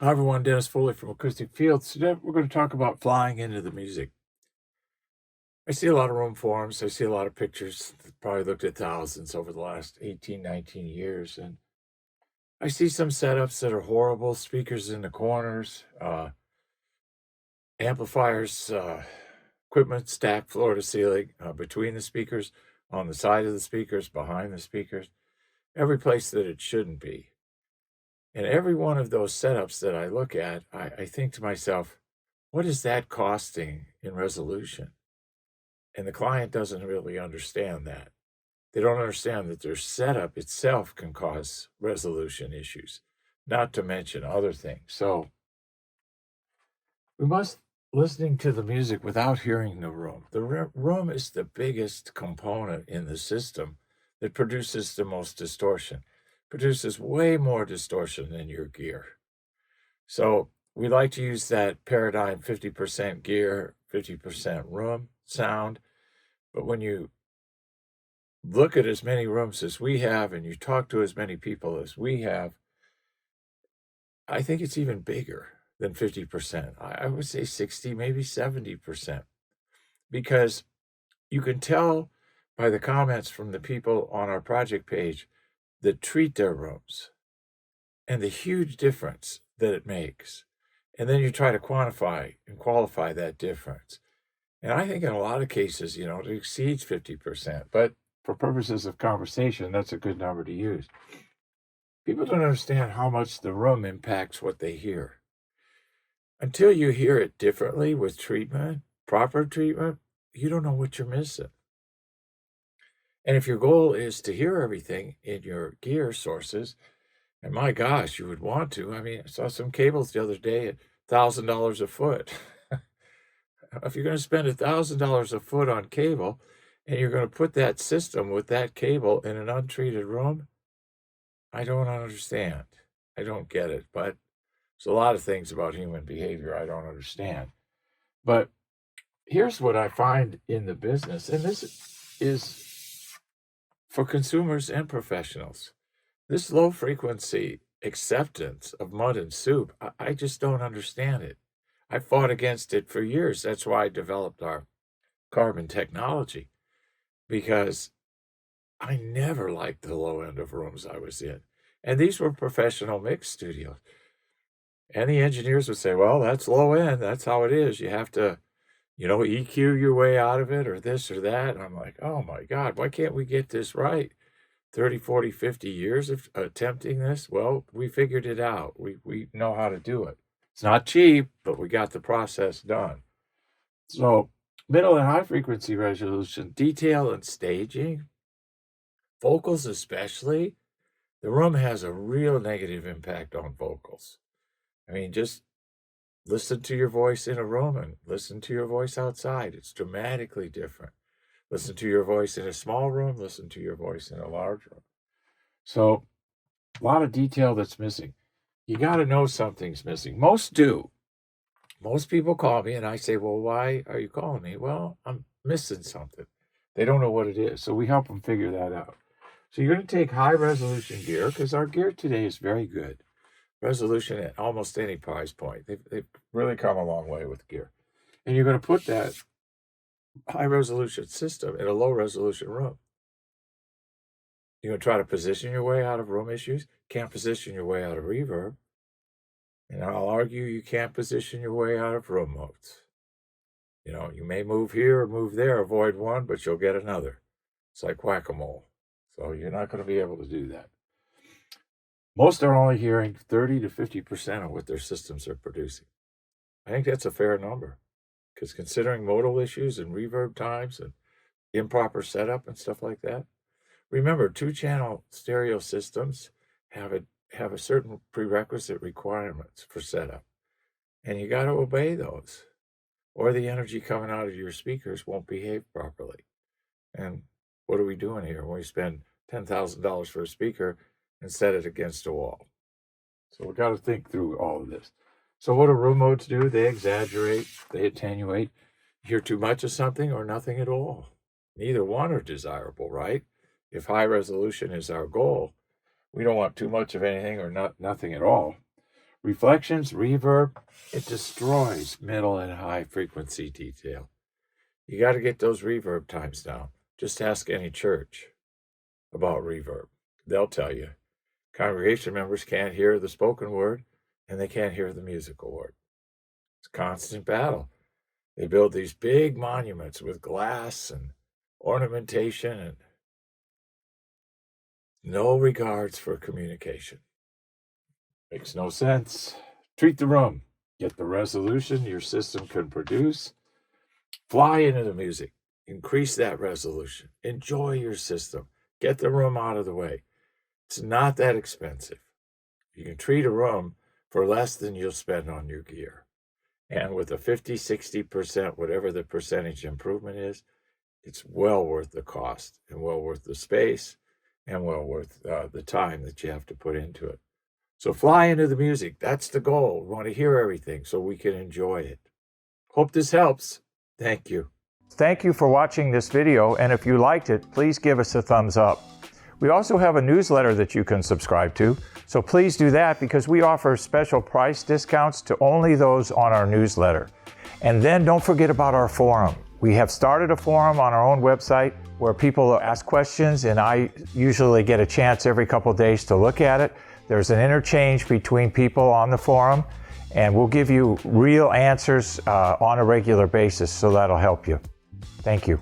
Hi everyone, Dennis Foley from Acoustic Fields. Today we're going to talk about flying into the music. I see a lot of room forms. I see a lot of pictures. Probably looked at thousands over the last 18, 19 years. And I see some setups that are horrible, speakers in the corners, amplifiers, equipment stacked floor to ceiling, between the speakers, on the side of the speakers, behind the speakers, every place that it shouldn't be. And every one of those setups that I look at, I think to myself, what is that costing in resolution? And the client doesn't really understand that. They don't understand that their setup itself can cause resolution issues, not to mention other things. So we must listening to the music without hearing the room. The room is the biggest component in the system that produces the most distortion, produces way more distortion than your gear. So we like to use that paradigm 50% gear, 50% room sound. But when you look at as many rooms as we have and you talk to as many people as we have, I think it's even bigger than 50%. I would say 60, maybe 70%, because you can tell by the comments from the people on our project page that treat their rooms and the huge difference that it makes. And then you try to quantify and qualify that difference. And I think in a lot of cases, it exceeds 50%, but for purposes of conversation, that's a good number to use. People don't understand how much the room impacts what they hear. Until you hear it differently with treatment, proper treatment, you don't know what you're missing. And if your goal is to hear everything in your gear sources, and my gosh, you would want to. I mean, I saw some cables the other day at $1,000 a foot. If you're going to spend $1,000 a foot on cable and you're going to put that system with that cable in an untreated room, I don't understand. I don't get it. But there's a lot of things about human behavior I don't understand. But here's what I find in the business, and this is for consumers and professionals. This low frequency acceptance of mud and soup, I just don't understand it. I fought against it for years. That's why I developed our carbon technology, because I never liked the low end of rooms I was in. And these were professional mix studios. And the engineers would say, well, that's low end. That's how it is. You have to, EQ your way out of it or this or that. And I'm like, oh my God, why can't we get this right? 30, 40, 50 years of attempting this? Well, we figured it out. We know how to do it. It's not cheap, but we got the process done. So middle and high frequency resolution, detail and staging, vocals especially, the room has a real negative impact on vocals. I mean, just listen to your voice in a room and listen to your voice outside. It's dramatically different. Listen to your voice in a small room, listen to your voice in a large room. So a lot of detail that's missing. You got to know something's missing. Most do. Most people call me and I say, well, why are you calling me? Well, I'm missing something. They don't know what it is. So we help them figure that out. So you're going to take high resolution gear, because our gear today is very good. Resolution at almost any price point. They've really come a long way with gear. And you're going to put that high resolution system in a low resolution room. You're going to try to position your way out of room issues. Can't position your way out of reverb. And I'll argue you can't position your way out of room modes. You may move here or move there, avoid one, but you'll get another. It's like whack-a-mole. So you're not going to be able to do that. Most are only hearing 30 to 50% of what their systems are producing. I think that's a fair number, because considering modal issues and reverb times and improper setup and stuff like that. Remember, 2-channel stereo systems have a certain prerequisite requirements for setup, and you got to obey those, or the energy coming out of your speakers won't behave properly. And what are we doing here when we spend $10,000 for a speaker and set it against a wall? So we got to think through all of this. So what do room modes do? They exaggerate, they attenuate. You hear too much of something or nothing at all. Neither one are desirable, right? If high resolution is our goal, we don't want too much of anything or nothing at all. Reflections, reverb, it destroys middle and high frequency detail. You got to get those reverb times down. Just ask any church about reverb. They'll tell you. Congregation members can't hear the spoken word and they can't hear the musical word. It's a constant battle. They build these big monuments with glass and ornamentation and no regards for communication. Makes no sense. Treat the room. Get the resolution your system can produce. Fly into the music. Increase that resolution. Enjoy your system. Get the room out of the way. It's not that expensive. You can treat a room for less than you'll spend on your gear. And with a 50, 60%, whatever the percentage improvement is, it's well worth the cost and well worth the space and well worth the time that you have to put into it. So fly into the music. That's the goal. We want to hear everything so we can enjoy it. Hope this helps. Thank you. Thank you for watching this video, and if you liked it, please give us a thumbs up. We also have a newsletter that you can subscribe to, so please do that because we offer special price discounts to only those on our newsletter. And then don't forget about our forum. We have started a forum on our own website where people ask questions, and I usually get a chance every couple of days to look at it. There's an interchange between people on the forum, and we'll give you real answers on a regular basis, so that'll help you. Thank you.